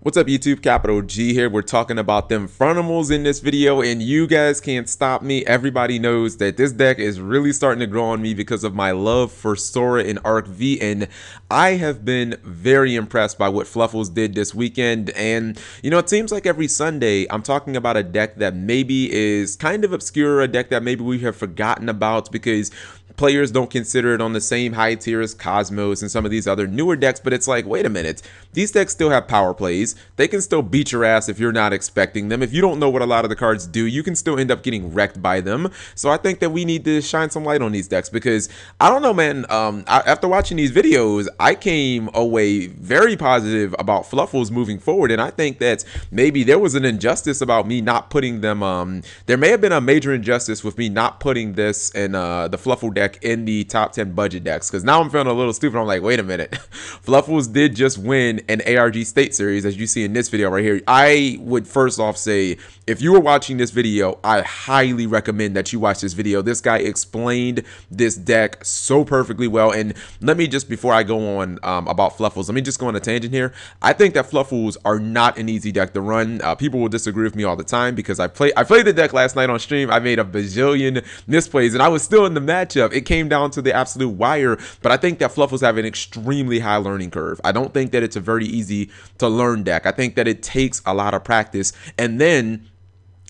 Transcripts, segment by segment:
What's up, YouTube? Capital G here. We're talking about them Furnimals in this video, and you guys can't stop me. Everybody knows that this deck is really starting to grow on me because of my love for Sora and Arc V, and I have been very impressed by what Fluffles did this weekend. And you know, it seems like every Sunday I'm talking about a deck that maybe is kind of obscure, a deck that maybe we have forgotten about because players don't consider it on the same high tier as Kozmos and some of these other newer decks. But it's like, wait a minute, these decks still have power plays. They can still beat your ass if you're not expecting them. If you don't know what a lot of the cards do, you can still end up getting wrecked by them. So I think that we need to shine some light on these decks because I don't know, man. After watching these videos, I came away very positive about Fluffles moving forward, and I think that maybe there was an injustice about me not putting them. There may have been a major injustice with me not putting this in the Fluffle deck in the top 10 budget decks, because now I'm feeling a little stupid. I'm like, wait a minute, Fluffles did just win an ARG state series, as you see in this video right here. I would first off say, if you were watching this video, I highly recommend that you watch this video. This guy explained this deck so perfectly well. And let me just, before I go on about Fluffles, let me just go on a tangent here. I think that Fluffles are not an easy deck to run. People will disagree with me all the time because I played the deck last night on stream. I made a bajillion misplays and I was still in the matchup. It came down to the absolute wire, but I think that Fluffles have an extremely high learning curve. I don't think that it's a very easy to learn deck. I think that it takes a lot of practice. And then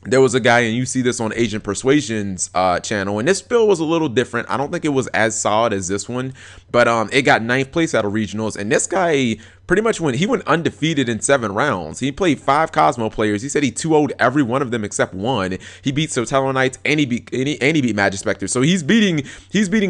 there was a guy, and you see this on Agent Persuasion's channel, and this build was a little different. I don't think it was as solid as this one, but it got 9th place out of regionals, and this guy pretty much went undefeated in 7 rounds. He played 5 Kozmo players. He said he 2-0'd every one of them except one. He beat Sotelo Knights and he beat Magic Spectre. So he's beating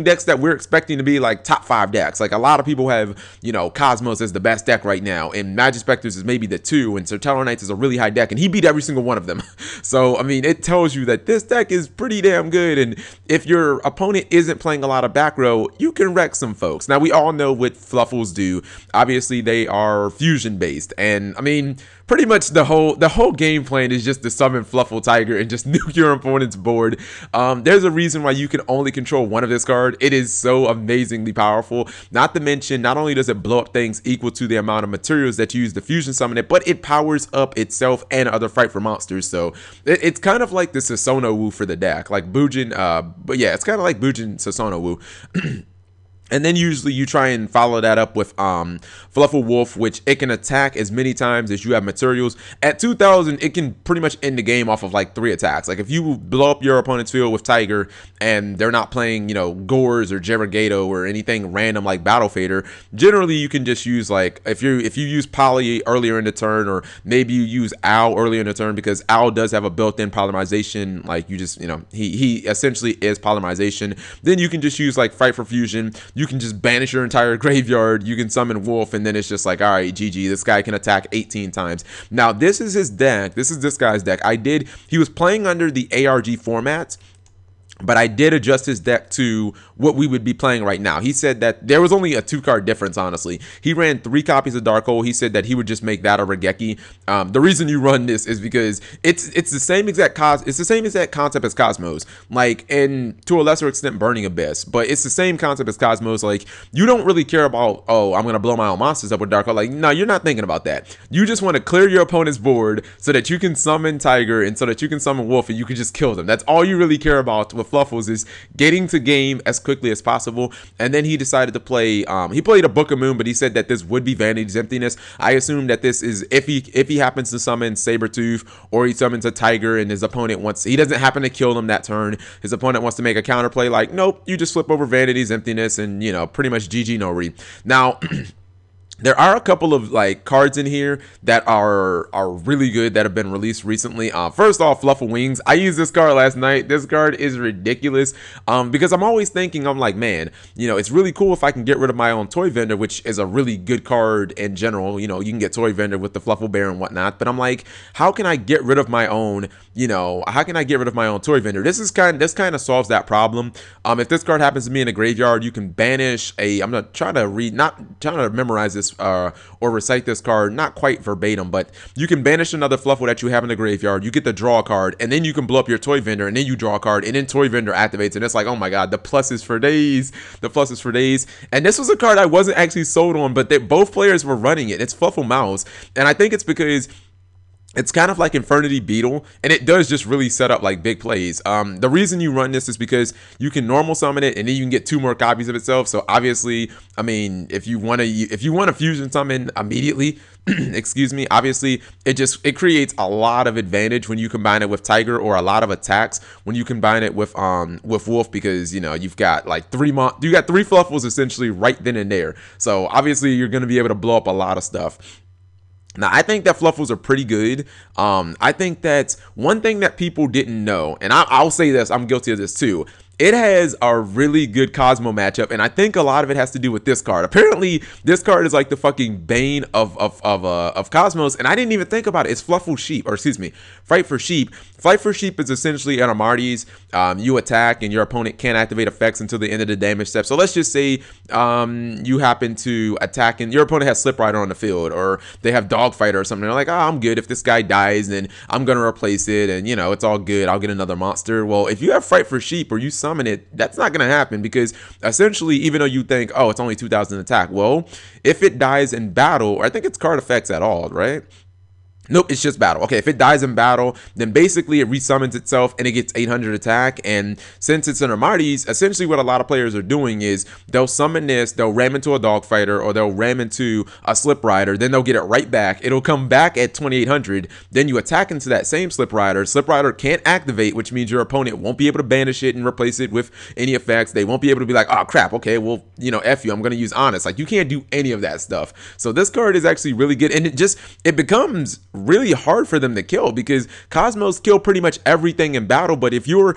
decks that we're expecting to be like top 5 decks. Like, a lot of people have, you know, Kozmos as the best deck right now, and Magic Spectres is maybe the 2, and Sotelo Knights is a really high deck, and he beat every single one of them. So I mean, it tells you that this deck is pretty damn good, and if your opponent isn't playing a lot of back row, you can wreck some folks. Now, we all know what Fluffles do. Obviously, they are fusion based, and I mean, pretty much the whole game plan is just to summon Fluffle Tiger and just nuke your opponent's board. There's a reason why you can only control one of this card. It is so amazingly powerful. Not to mention, not only does it blow up things equal to the amount of materials that you use to fusion summon it, but it powers up itself and other Fight for monsters. So it's kind of like the Sasono Wu for the deck, like Bujin. But yeah, it's kind of like Bujin Sasono Wu. And then usually you try and follow that up with Fluffle Wolf, which it can attack as many times as you have materials. At 2000, it can pretty much end the game off of like 3 attacks. Like, if you blow up your opponent's field with Tiger and they're not playing, you know, Gores or Jerigato or anything random like Battle Fader, generally you can just use, like, if you use Poly earlier in the turn, or maybe you use Owl earlier in the turn, because Owl does have a built-in polymerization. Like, you just, you know, he essentially is polymerization. Then you can just use like Fight for Fusion. You can just banish your entire graveyard. You can summon Wolf, and then it's just like, all right, GG. This guy can attack 18 times. Now, this is his deck. This is this guy's deck. He was playing under the ARG format, but I did adjust his deck to what we would be playing right now. He said that there was only a 2-card difference, honestly. He ran 3 copies of Dark Hole. He said that he would just make that a Regeki. The reason you run this is because it's the same exact concept as Kozmos, like, and to a lesser extent Burning Abyss, but it's the same concept as Kozmos. Like, you don't really care about, oh, I'm gonna blow my own monsters up with Dark Hole. Like, no, you're not thinking about that. You just want to clear your opponent's board so that you can summon Tiger and so that you can summon Wolf and you can just kill them. That's all you really care about with Fluffles, is getting to game as quickly as possible. And then he decided to play, he played a Book of Moon, but he said that this would be Vanity's Emptiness. I assume that this is if he happens to summon Sabretooth, or he summons a Tiger and his opponent he doesn't happen to kill them that turn, his opponent wants to make a counterplay, like, nope, you just flip over Vanity's Emptiness and, you know, pretty much GG no re. Now, there are a couple of like cards in here that are really good that have been released recently. First off, Fluffle Wings. I used this card last night. This card is ridiculous because I'm always thinking, I'm like, man, you know, it's really cool if I can get rid of my own Toy Vendor, which is a really good card in general. You know, you can get Toy Vendor with the Fluffle Bear and whatnot, but I'm like, how can I get rid of my own, you know, how can I get rid of my own Toy Vendor? This kind of solves that problem. If this card happens to be in a graveyard, you can banish I'm not trying to memorize this this or recite this card, not quite verbatim, but you can banish another Fluffle that you have in the graveyard, you get to draw a card, and then you can blow up your toy vendor, and then you draw a card, and then toy vendor activates, and it's like, oh my god, the pluses for days, the pluses for days. And this was a card I wasn't actually sold on, but both players were running it. It's Fluffimals, and I think it's because it's kind of like Infinity Beetle, and it does just really set up like big plays. The reason you run this is because you can normal summon it, and then you can get 2 more copies of itself. So obviously, I mean, if you want to fusion summon immediately, excuse me, obviously it creates a lot of advantage when you combine it with Tiger, or a lot of attacks when you combine it with Wolf, because you know you've got like 3 Fluffles essentially right then and there. So obviously you're going to be able to blow up a lot of stuff. Now, I think that Fluffles are pretty good. I think that one thing that people didn't know, and I'll say this, I'm guilty of this too, it has a really good Kozmo matchup, and I think a lot of it has to do with this card. Apparently, this card is like the fucking bane of Cosmos, and I didn't even think about it. It's Fluffle Sheep, or excuse me, Fright for Sheep. Fright for Sheep is essentially an Amarty's. You attack, and your opponent can't activate effects until the end of the damage step. So let's just say you happen to attack, and your opponent has Slip Rider on the field, or they have Dog Fighter or something. They're like, oh, I'm good. If this guy dies, then I'm gonna replace it, and you know it's all good. I'll get another monster. Well, if you have Fright for Sheep, or you summon it, that's not going to happen, because essentially, even though you think, oh, it's only 2,000 attack, well, if it dies in battle, or I think it's card effects at all, right? Nope, it's just battle. Okay, if it dies in battle, then basically it resummons itself and it gets 800 attack. And since it's an Amarty's, essentially what a lot of players are doing is they'll summon this, they'll ram into a Dog Fighter, or they'll ram into a Slip Rider, then they'll get it right back. It'll come back at 2,800. Then you attack into that same Slip Rider. Slip Rider can't activate, which means your opponent won't be able to banish it and replace it with any effects. They won't be able to be like, oh crap, okay, well, you know, F you, I'm going to use Honest. Like, you can't do any of that stuff. So this card is actually really good, and it becomes really hard for them to kill, because Cosmos kill pretty much everything in battle. But if you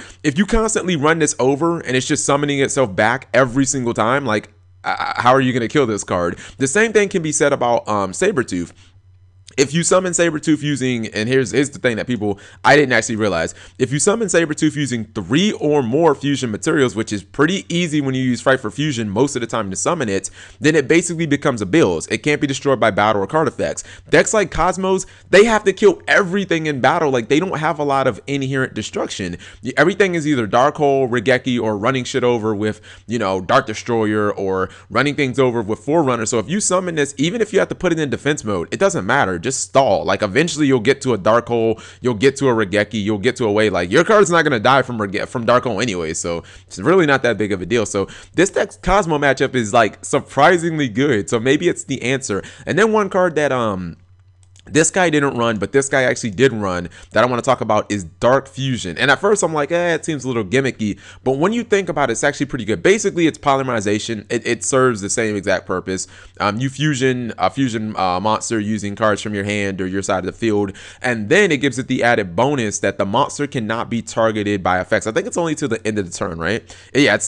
constantly run this over and it's just summoning itself back every single time, like how are you going to kill this card? The same thing can be said about Sabretooth. If you summon Sabretooth using, and here's the thing that I didn't actually realize, if you summon Sabretooth using 3 or more fusion materials, which is pretty easy when you use Fright for Fusion most of the time to summon it, then it basically becomes a Bills. It can't be destroyed by battle or card effects. Decks like Cosmos, they have to kill everything in battle. Like, they don't have a lot of inherent destruction. Everything is either Dark Hole, Regeki, or running shit over with, you know, Dark Destroyer, or running things over with Forerunner. So if you summon this, even if you have to put it in defense mode, it doesn't matter. Just stall. Like, eventually you'll get to a Dark Hole, you'll get to a Regeki, you'll get to a way, like, your card's not going to die from Dark Hole anyway, so it's really not that big of a deal. So this deck's Kozmo matchup is like surprisingly good, so maybe it's the answer. And then one card that this guy didn't run, but this guy actually did run, that I want to talk about, is Dark Fusion. And at first I'm like, it seems a little gimmicky, but when you think about it, it's actually pretty good. Basically, it's polymerization. It serves the same exact purpose. You fusion a monster using cards from your hand or your side of the field, and then it gives it the added bonus that the monster cannot be targeted by effects. I think it's only to the end of the turn, right? Yeah, it's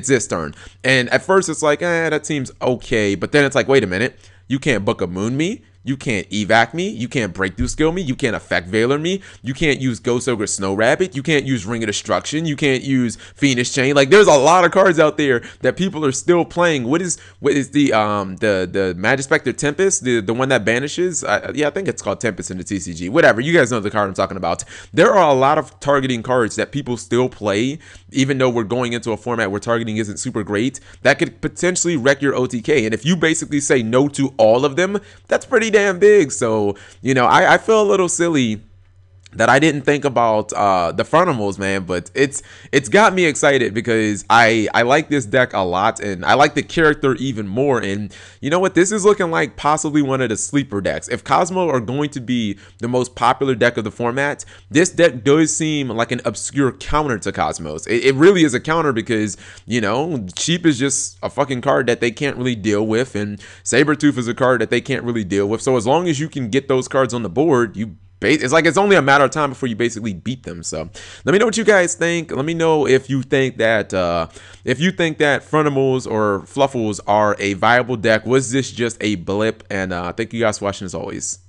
this turn. And at first it's like, that seems okay, but then it's like, wait a minute, you can't Book of Moon me, you can't evac me, you can't breakthrough skill me, you can't effect veiler me, you can't use Ghost Ogre Snow Rabbit, you can't use Ring of Destruction, you can't use Fiendish Chain. Like, there's a lot of cards out there that people are still playing. What is the Magispector Tempest, the one that banishes? Yeah, I think it's called Tempest in the TCG. Whatever, you guys know the card I'm talking about. There are a lot of targeting cards that people still play, even though we're going into a format where targeting isn't super great. That could potentially wreck your OTK. And if you basically say no to all of them, that's pretty damn big. So, you know, I feel a little silly that I didn't think about the Furnimals, man, but it's got me excited, because I like this deck a lot, and I like the character even more. And you know what, this is looking like possibly one of the sleeper decks. If Kozmo are going to be the most popular deck of the format, this deck does seem like an obscure counter to Cosmos. It really is a counter, because, you know, Sheep is just a fucking card that they can't really deal with, and Sabretooth is a card that they can't really deal with. So as long as you can get those cards on the board, it's like it's only a matter of time before you basically beat them. So let me know what you guys think. Let me know if you think that Furnimals or Fluffles are a viable deck. Was this just a blip? And thank you guys for watching as always.